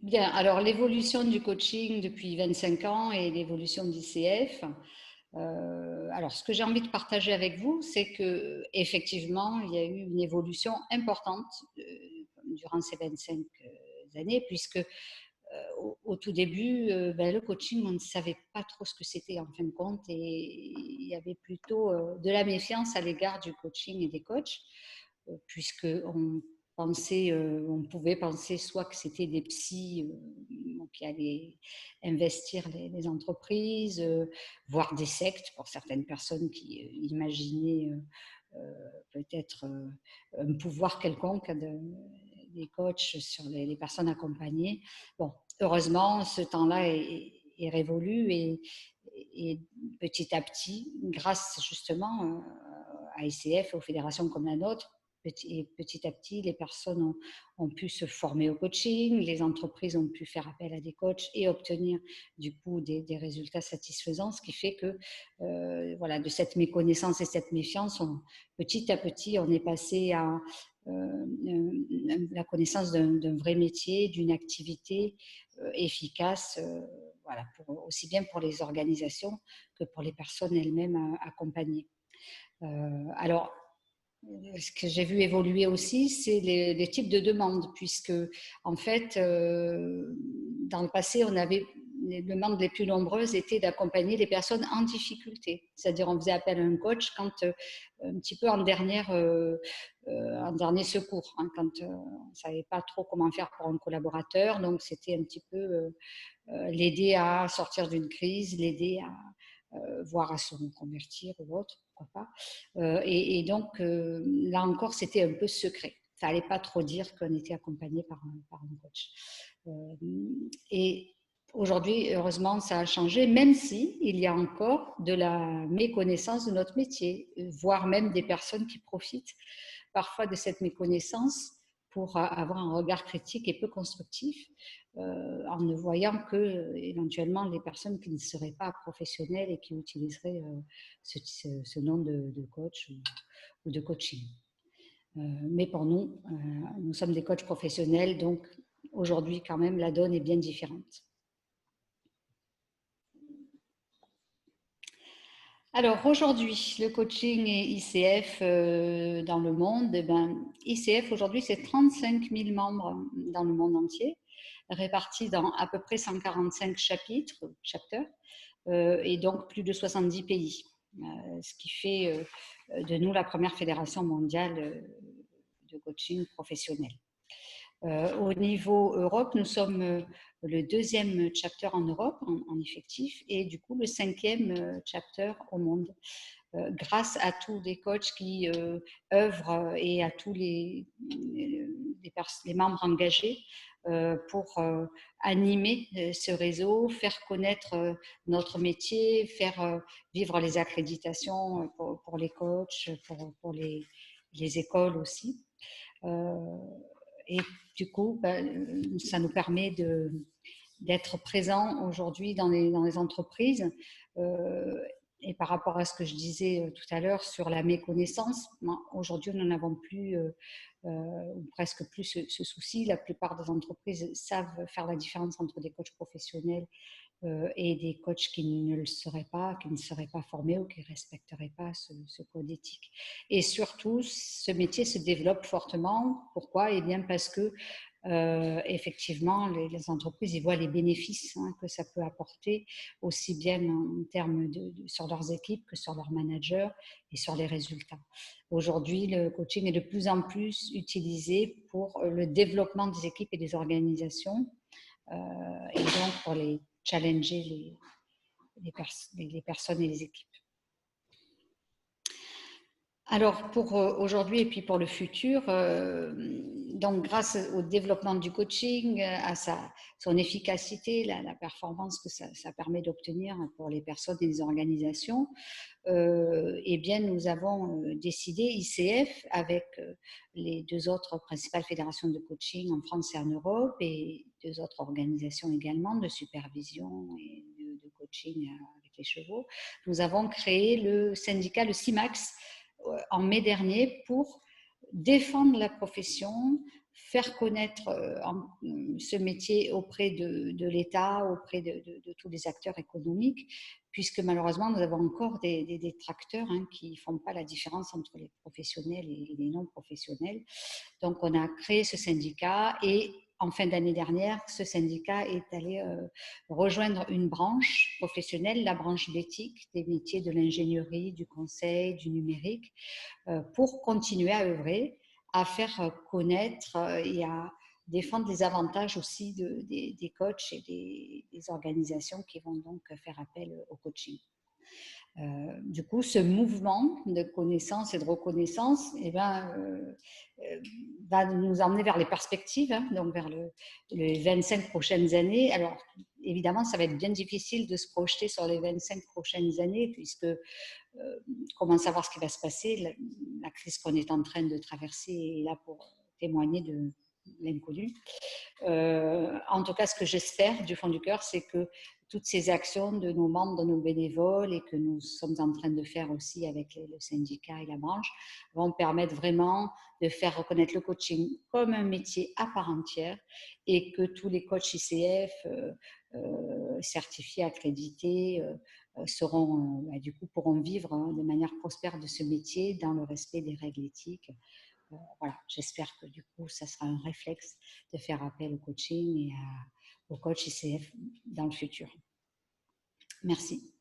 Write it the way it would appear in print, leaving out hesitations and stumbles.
Bien, alors l'évolution du coaching depuis 25 ans et l'évolution d'ICF. Alors, ce que j'ai envie de partager avec vous, c'est que effectivement, il y a eu une évolution importante durant ces 25 années, puisque au tout début, le coaching, on ne savait pas trop ce que c'était en fin de compte, et il y avait plutôt de la méfiance à l'égard du coaching et des coachs, puisque on pouvait penser soit que c'était des psys qui allaient investir les entreprises, voire des sectes pour certaines personnes qui imaginaient peut-être un pouvoir quelconque des coachs sur les personnes accompagnées. Bon, heureusement, ce temps-là est révolu, et petit à petit, grâce justement à ICF et aux fédérations comme la nôtre, petit à petit, les personnes ont pu se former au coaching, les entreprises ont pu faire appel à des coachs et obtenir du coup des résultats satisfaisants, ce qui fait que voilà, de cette méconnaissance et cette méfiance, petit à petit, on est passé à la connaissance d'un vrai métier, d'une activité efficace, voilà, aussi bien pour les organisations que pour les personnes elles-mêmes accompagnées. Alors, ce que j'ai vu évoluer aussi, c'est les types de demandes, puisque en fait, dans le passé, les demandes les plus nombreuses étaient d'accompagner les personnes en difficulté. C'est-à-dire, on faisait appel à un coach quand un petit peu en dernier secours, hein, quand on ne savait pas trop comment faire pour un collaborateur. Donc, c'était un petit peu l'aider à sortir d'une crise, l'aider à voire à se reconvertir ou autre, pourquoi pas. Et donc, là encore, c'était un peu secret. Il ne fallait pas trop dire qu'on était accompagné par un coach. Et aujourd'hui, heureusement, ça a changé, même si il y a encore de la méconnaissance de notre métier, voire même des personnes qui profitent parfois de cette méconnaissance pour avoir un regard critique et peu constructif, en ne voyant que éventuellement les personnes qui ne seraient pas professionnelles et qui utiliseraient ce nom de coach ou de coaching. Mais pour nous, nous sommes des coachs professionnels, donc aujourd'hui quand même la donne est bien différente. Alors aujourd'hui, le coaching et ICF dans le monde, ICF aujourd'hui c'est 35 000 membres dans le monde entier, répartis dans à peu près 145 chapitres, chapters, et donc plus de 70 pays, ce qui fait de nous la première fédération mondiale de coaching professionnel. Au niveau Europe, nous sommes le deuxième chapter en Europe en effectif, et du coup le cinquième chapter au monde, grâce à tous les coachs qui œuvrent et à tous les membres engagés pour animer ce réseau, faire connaître notre métier, faire vivre les accréditations pour les coachs, pour les écoles aussi. Et du coup, ça nous permet d'être présents aujourd'hui dans les entreprises. Et par rapport à ce que je disais tout à l'heure sur la méconnaissance, aujourd'hui, nous n'en avons plus, ou presque plus ce souci. La plupart des entreprises savent faire la différence entre des coachs professionnels et des coachs qui ne le seraient pas, qui ne seraient pas formés ou qui ne respecteraient pas ce code éthique. Et surtout, ce métier se développe fortement. Pourquoi? Eh bien parce que effectivement, les entreprises y voient les bénéfices que ça peut apporter, aussi bien en termes sur leurs équipes que sur leurs managers et sur les résultats. Aujourd'hui, le coaching est de plus en plus utilisé pour le développement des équipes et des organisations, et donc pour les challenger les personnes et les équipes. Alors pour aujourd'hui et puis pour le futur, donc grâce au développement du coaching, à son efficacité, la performance que ça permet d'obtenir pour les personnes et les organisations, eh bien nous avons décidé, ICF, avec les deux autres principales fédérations de coaching en France et en Europe, et deux autres organisations également de supervision et de coaching avec les chevaux, nous avons créé le syndicat, le CIMAX, en mai dernier, pour défendre la profession, faire connaître ce métier auprès de l'État, auprès de tous les acteurs économiques, puisque malheureusement, nous avons encore des détracteurs qui ne font pas la différence entre les professionnels et les non-professionnels. Donc, on a créé ce syndicat et en fin d'année dernière, ce syndicat est allé rejoindre une branche professionnelle, la branche d'éthique, des métiers de l'ingénierie, du conseil, du numérique, pour continuer à œuvrer, à faire connaître et à défendre les avantages aussi des coachs et des organisations qui vont donc faire appel au coaching. Du coup, ce mouvement de connaissance et de reconnaissance va nous emmener vers les perspectives, donc vers les 25 prochaines années. Alors, évidemment, ça va être bien difficile de se projeter sur les 25 prochaines années, puisque comment savoir ce qui va se passer. La crise qu'on est en train de traverser est là pour témoigner de l'inconnu. En tout cas, ce que j'espère du fond du cœur, c'est que toutes ces actions de nos membres, de nos bénévoles et que nous sommes en train de faire aussi avec le syndicat et la branche vont permettre vraiment de faire reconnaître le coaching comme un métier à part entière et que tous les coachs ICF certifiés, accrédités, du coup, pourront vivre de manière prospère de ce métier dans le respect des règles éthiques. Voilà, j'espère que du coup, ça sera un réflexe de faire appel au coaching et au coach ICF dans le futur. Merci.